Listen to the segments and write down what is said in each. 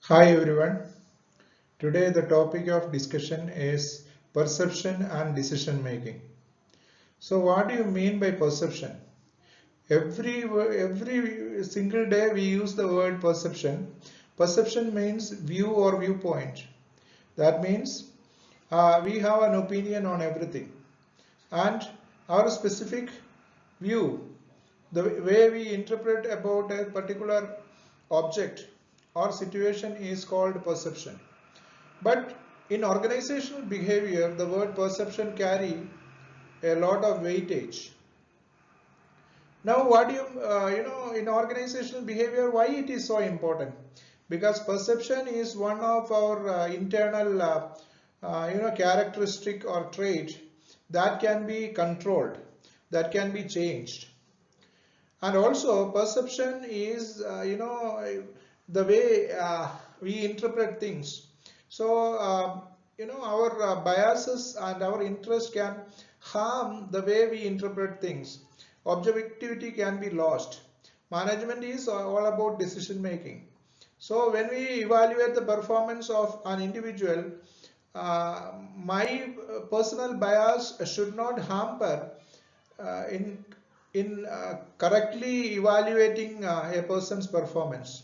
Hi everyone. Today the topic of discussion is perception and decision making. So what do you mean by perception? Every single day we use the word perception. Perception means view or viewpoint. That means we have an opinion on everything, and our specific view, the way we interpret about a particular object or situation is called perception. But in organizational behavior, the word perception carry a lot of weightage. Now, what do in organizational behavior, why it is so important? Because perception is one of our internal, characteristic or trait that can be controlled, that can be changed. And also, perception is, the way we interpret things. So, our biases and our interest can harm the way we interpret things. Objectivity can be lost. Management is all about decision making. So, when we evaluate the performance of an individual, my personal bias should not hamper in correctly evaluating a person's performance.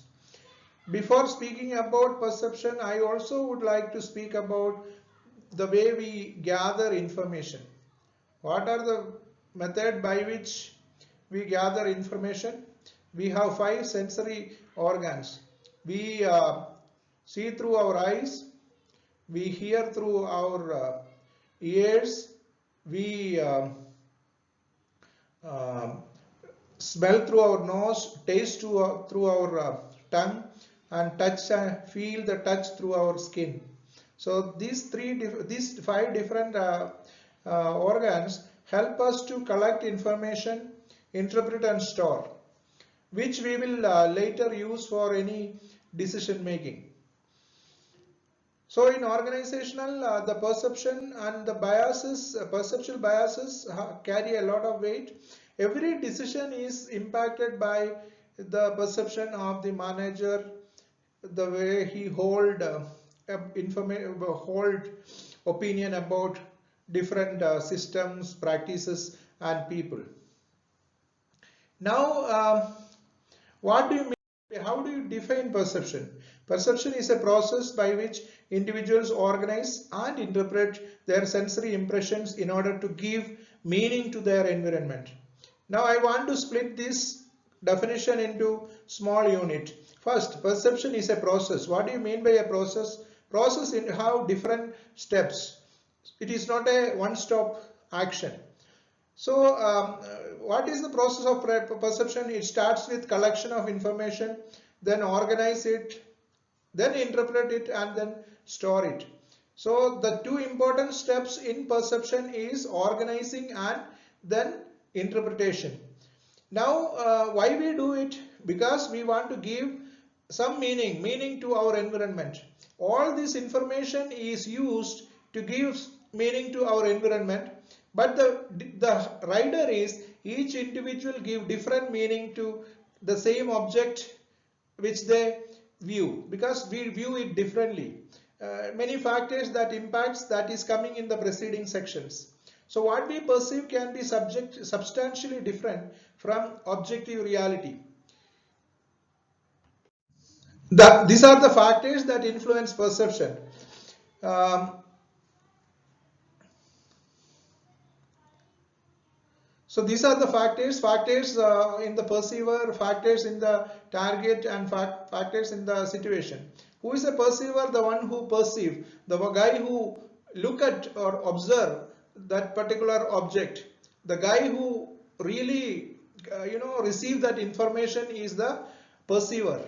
Before speaking about perception, I also would like to speak about the way we gather information. What are the method by which we gather information? We have five sensory organs. We see through our eyes, we hear through our ears, we um, smell through our nose, taste through our tongue, and touch and feel the touch through our skin. So these five different organs help us to collect information, interpret and store, which we will later use for any decision making. So in organizational, the perception and the biases, perceptual biases carry a lot of weight. Every decision is impacted by the perception of the manager, the way he hold hold opinion about different systems, practices, and people. Now, what do you mean? How do you define perception? Perception is a process by which individuals organize and interpret their sensory impressions in order to give meaning to their environment. Now I want to split this definition into small unit. First, perception is a process. What do you mean by a process? Process in have different steps. It is not a one-stop action. So, what is the process of perception? It starts with collection of information, then organize it, then interpret it, and then store it. So, the two important steps in perception is organizing and then interpretation. Now, why we do it? Because we want to give some meaning to our environment. All this information is used to give meaning to our environment, but the rider is each individual give different meaning to the same object which they view, because we view it differently. Many factors that impacts that is coming in the preceding sections. So what we perceive can be substantially different from objective reality. These are the factors that influence perception. Um, So these are the factors in the perceiver, factors in the target, and factors in the situation. Who is a perceiver? The one who perceive, the guy who look at or observe that particular object. The guy who really, receive that information is the perceiver.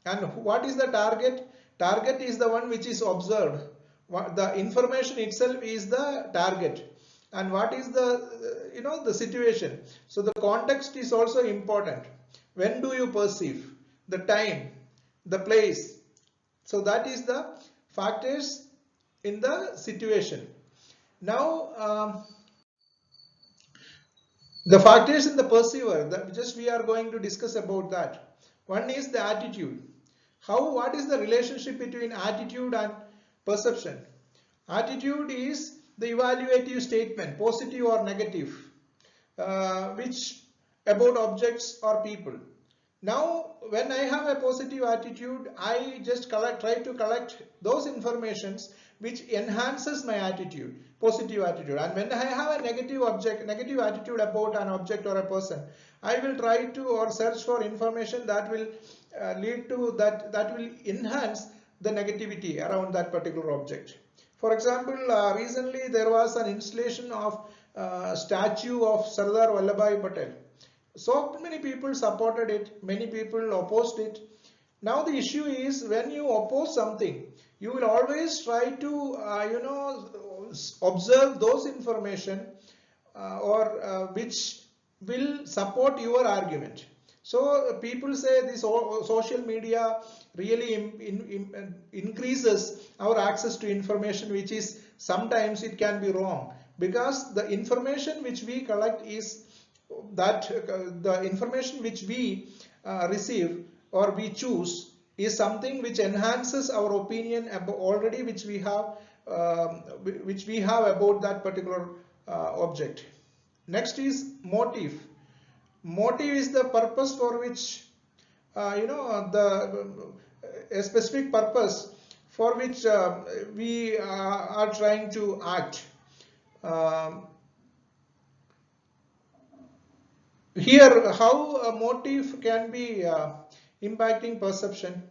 And what is the target? Target is the one which is observed. The information itself is the target. And what is the the situation? So the context is also important. When do you perceive? The time, the place. So that is the factors in the situation. Now, the factors in the perceiver, that just we are going to discuss about that. One is the attitude. what is the relationship between attitude and perception? Attitude is the evaluative statement, positive or negative, which about objects or people. Now, when I have a positive attitude, I just try to collect those informations which enhances my attitude, positive attitude. And when I have a negative attitude about an object or a person, I will try to or search for information that will lead to that will enhance the negativity around that particular object. For example, recently there was an installation of statue of Sardar Vallabhbhai Patel. So many people supported it, many people opposed it. Now the issue is, when you oppose something, you will always try to observe those information which will support your argument. So people say this social media really increases our access to information, which is sometimes it can be wrong, because the information which we collect is that the information which we receive or we choose is something which enhances our opinion about already which we have about that particular object. Next is motive. Motive is the purpose for which a specific purpose for which we are trying to act. Here, how a motive can be impacting perception.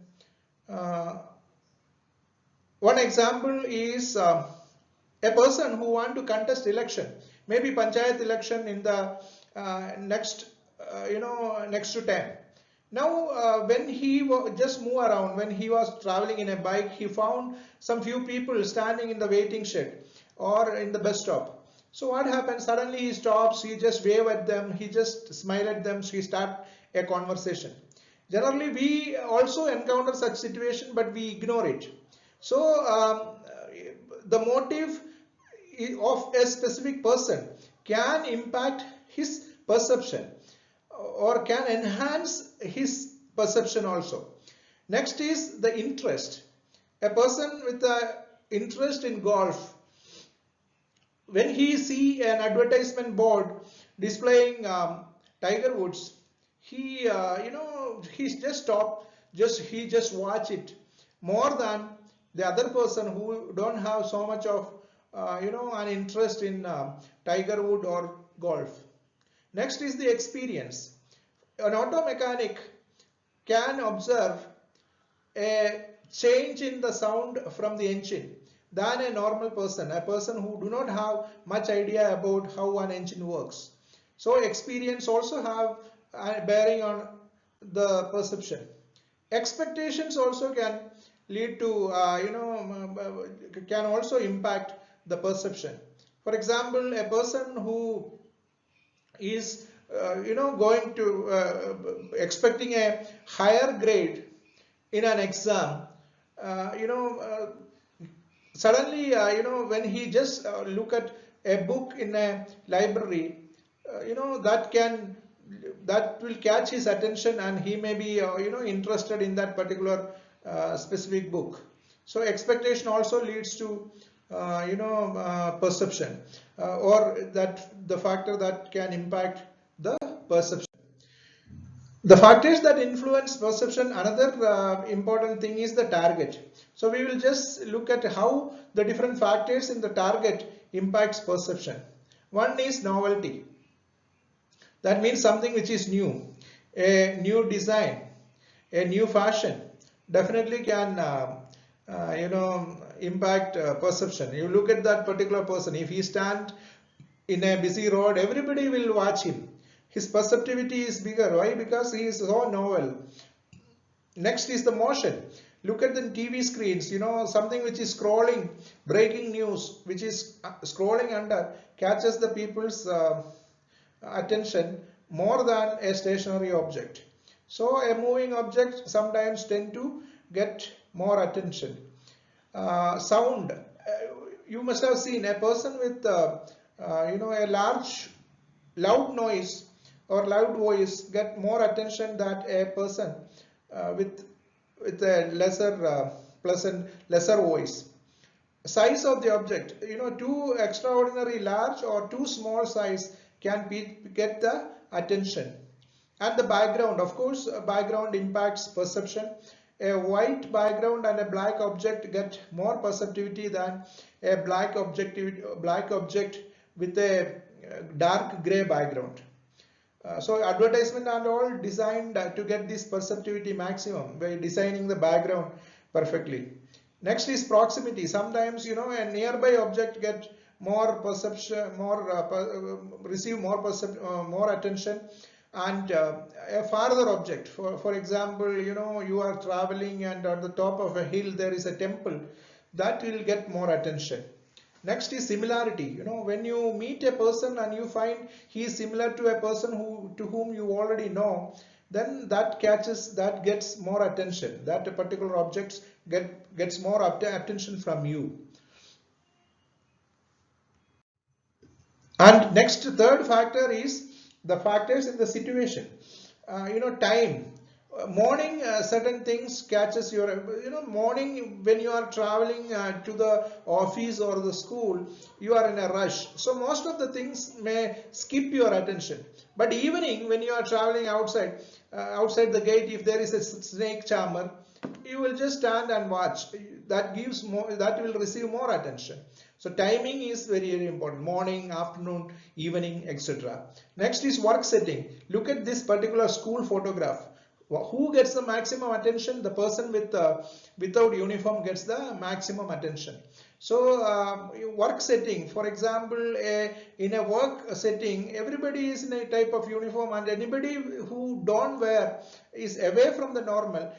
One example is a person who want to contest election, maybe panchayat election in the next to 10. Now, when he just move around, when he was traveling in a bike, he found some few people standing in the waiting shed or in the bus stop. So what happens? Suddenly he stops, he just wave at them, he just smile at them, he start a conversation. Generally, we also encounter such situation, but we ignore it. So the motive of a specific person can impact his perception or can enhance his perception also. Next is the interest. A person with an interest in golf, when he see an advertisement board displaying Tiger Woods, he he just stop, he just watch it more than the other person who don't have so much of an interest in Tiger Wood or golf. Next is the experience. An auto mechanic can observe a change in the sound from the engine than a normal person, a person who do not have much idea about how an engine works. So experience also have a bearing on the perception. Expectations also can lead to can also impact the perception. For example, a person who is going to expecting a higher grade in an exam, suddenly when he just look at a book in a library, that will catch his attention, and he may be interested in that particular specific book. So expectation also leads to perception or that the factor that can impact the perception. The factors that influence perception, another important thing is the target. So we will just look at how the different factors in the target impacts perception. One is novelty. That means something which is new, a new design, a new fashion definitely can impact perception. You look at that particular person, if he stand in a busy road, everybody will watch him. His perceptivity is bigger. Why? Because he is so novel. Next is the motion. Look at the TV screens, something which is scrolling, breaking news, which is scrolling under, catches the people's attention more than a stationary object. So a moving object sometimes tend to get more attention. Sound. You must have seen a person with a large loud noise or loud voice get more attention than a person with with a lesser voice. Size of the object, too extraordinary large or too small size can get the attention. And the background, of course, background impacts perception. A white background and a black object get more perceptivity than a black object with a dark gray background. So advertisement and all designed to get this perceptivity maximum by designing the background perfectly. Next is proximity. Sometimes a nearby object get more perception, receive more attention, and a farther object. For example, you are traveling and on the top of a hill there is a temple, that will get more attention. Next is similarity. When you meet a person and you find he is similar to a person to whom you already know, then that gets more attention. That particular object gets more attention from you. And next, third factor is the factors in the situation. Time. Morning, certain things catches your, morning when you are traveling to the office or the school, you are in a rush. So most of the things may skip your attention. But evening, when you are traveling outside the gate, if there is a snake charmer, you will just stand and watch. That will receive more attention. So timing is very, very important. Morning, afternoon, evening, etc. Next is work setting. Look at this particular school photograph. Who gets the maximum attention? The person without uniform gets the maximum attention. So work setting, for example, in a work setting, everybody is in a type of uniform, and anybody who don't wear, is away from the normal,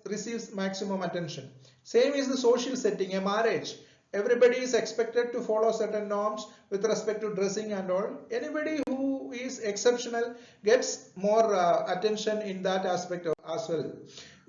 receives maximum attention. Same is the social setting, a marriage. Everybody is expected to follow certain norms with respect to dressing and all. Anybody who is exceptional gets more attention in that aspect as well.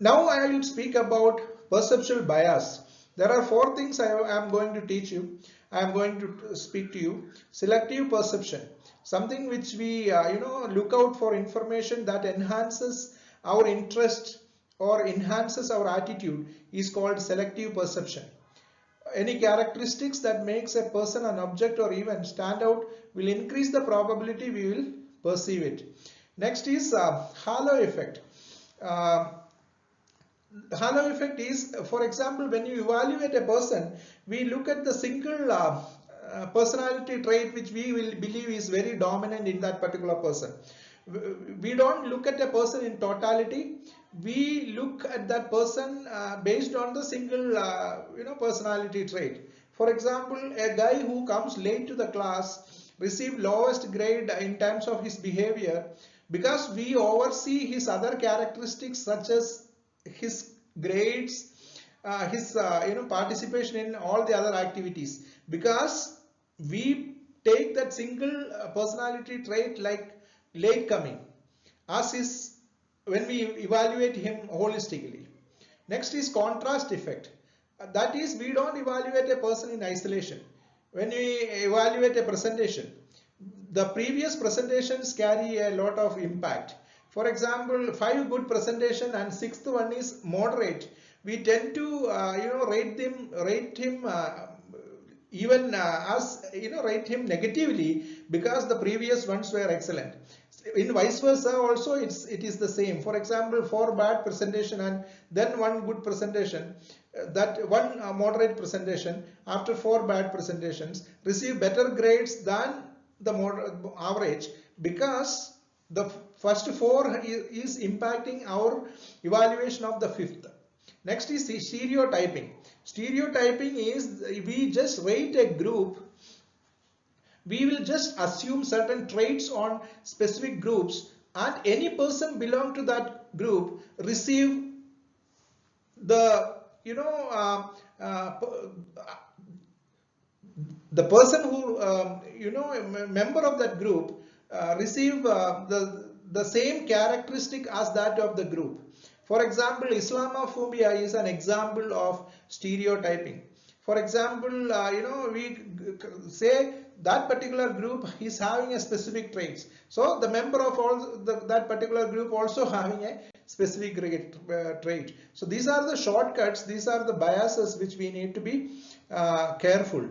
Now I will speak about perceptual bias. There are 4 things I am going to teach you. I am going to speak to you. Selective perception, something which we look out for information that enhances our interest or enhances our attitude, is called selective perception. Any characteristics that makes a person, an object or event stand out will increase the probability we will perceive it. Next is halo effect. Halo effect is, for example, when you evaluate a person, we look at the single personality trait which we will believe is very dominant in that particular person. We don't look at a person in totality. We look at that person based on the single personality trait. For example, a guy who comes late to the class receive lowest grade in terms of his behavior, because we oversee his other characteristics such as his grades, his participation in all the other activities, because we take that single personality trait like late coming as his, when we evaluate him holistically. Next is contrast effect. That is, we don't evaluate a person in isolation. When we evaluate a presentation, the previous presentations carry a lot of impact. For example, 5 good presentation and 6th one is moderate. We tend to rate him rate him negatively because the previous ones were excellent. In vice versa also it is the same. For example, 4 bad presentation and then 1 good presentation, that 1 moderate presentation after 4 bad presentations receive better grades than the average, because the first 4 is impacting our evaluation of the 5th. Next is stereotyping. Stereotyping is, we just rate a group. We will just assume certain traits on specific groups, and any person belong to that group receive the the person who a member of that group receive the same characteristic as that of the group. For example, Islamophobia is an example of stereotyping. For example, we say that particular group is having a specific traits. So the member of all that particular group also having a specific trait. So these are the shortcuts, these are the biases which we need to be careful.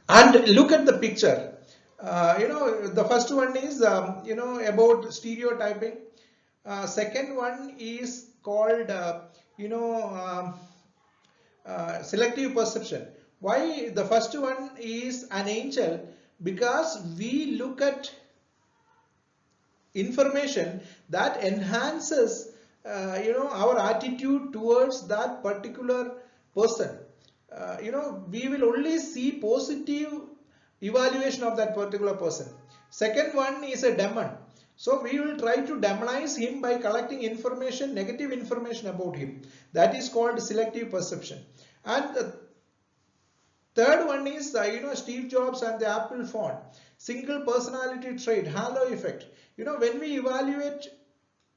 And look at the picture. The first one is about stereotyping. Second one is called selective perception. Why the first one is an angel? Because we look at information that enhances our attitude towards that particular person. We will only see positive evaluation of that particular person. Second one is a demon. So we will try to demonize him by collecting information, negative information about him. That is called selective perception. And the third one is Steve Jobs and the Apple phone. Single personality trait, halo effect. When we evaluate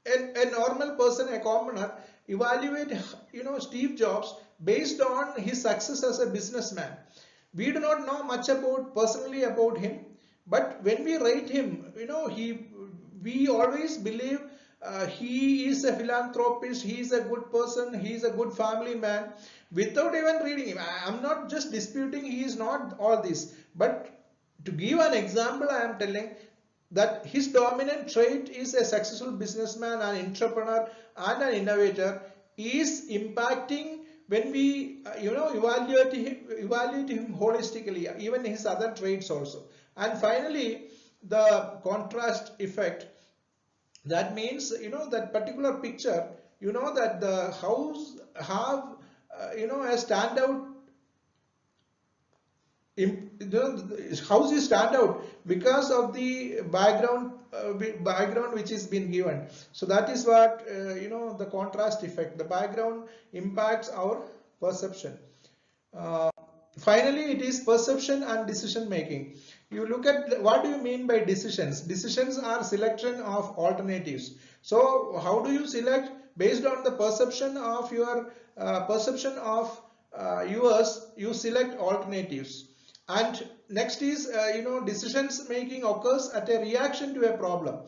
a normal person, a commoner, evaluate Steve Jobs based on his success as a businessman. We do not know much personally about him, but when we rate him, we always believe he is a philanthropist, he is a good person, he is a good family man, without even reading him. I am not just disputing he is not all this, but to give an example, I am telling that his dominant trait is a successful businessman, an entrepreneur and an innovator is impacting when we evaluate him holistically, even his other traits also. And finally, the contrast effect. That means that particular picture, that the house have a standout. House is stand out because of the background which is been given. So that is what the contrast effect. The background impacts our perception. Finally, it is perception and decision making. You look at what do you mean by decisions. Decisions are selection of alternatives. So how do you select? Based on the perception of your yours, you select alternatives. And next is decisions making occurs at a reaction to a problem.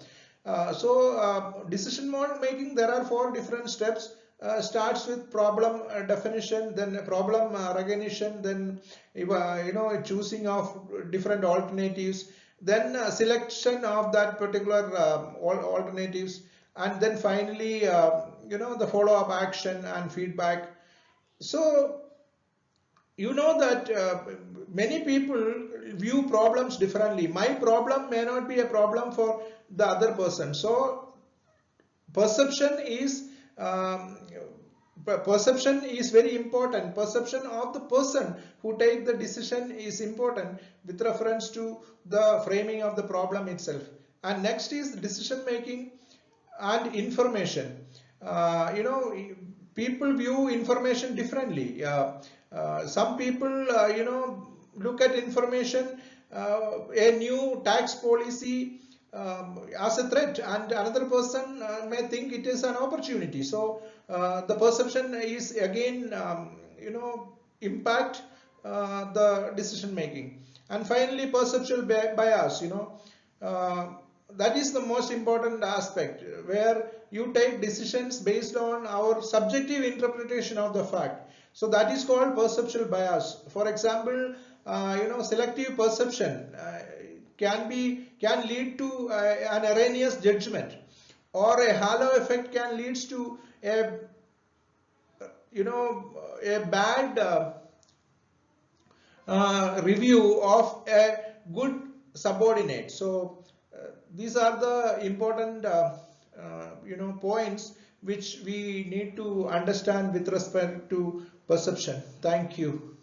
Decision making, there are 4 different steps. Starts with problem definition, then problem recognition, then choosing of different alternatives, then selection of that particular alternatives, and then finally the follow-up action and feedback. So that many people view problems differently. My problem may not be a problem for the other person. So perception is very important. Perception of the person who take the decision is important with reference to the framing of the problem itself. And next is decision making and information. People view information differently. Some people look at information, a new tax policy as a threat, and another person may think it is an opportunity. So the perception is again impact the decision making. And finally, perceptual bias. That is the most important aspect, where you take decisions based on our subjective interpretation of the fact. So that is called perceptual bias. For example, selective perception can lead to an erroneous judgment, or a halo effect can lead to a bad review of a good subordinate. So these are the important points which we need to understand with respect to perception. Thank you.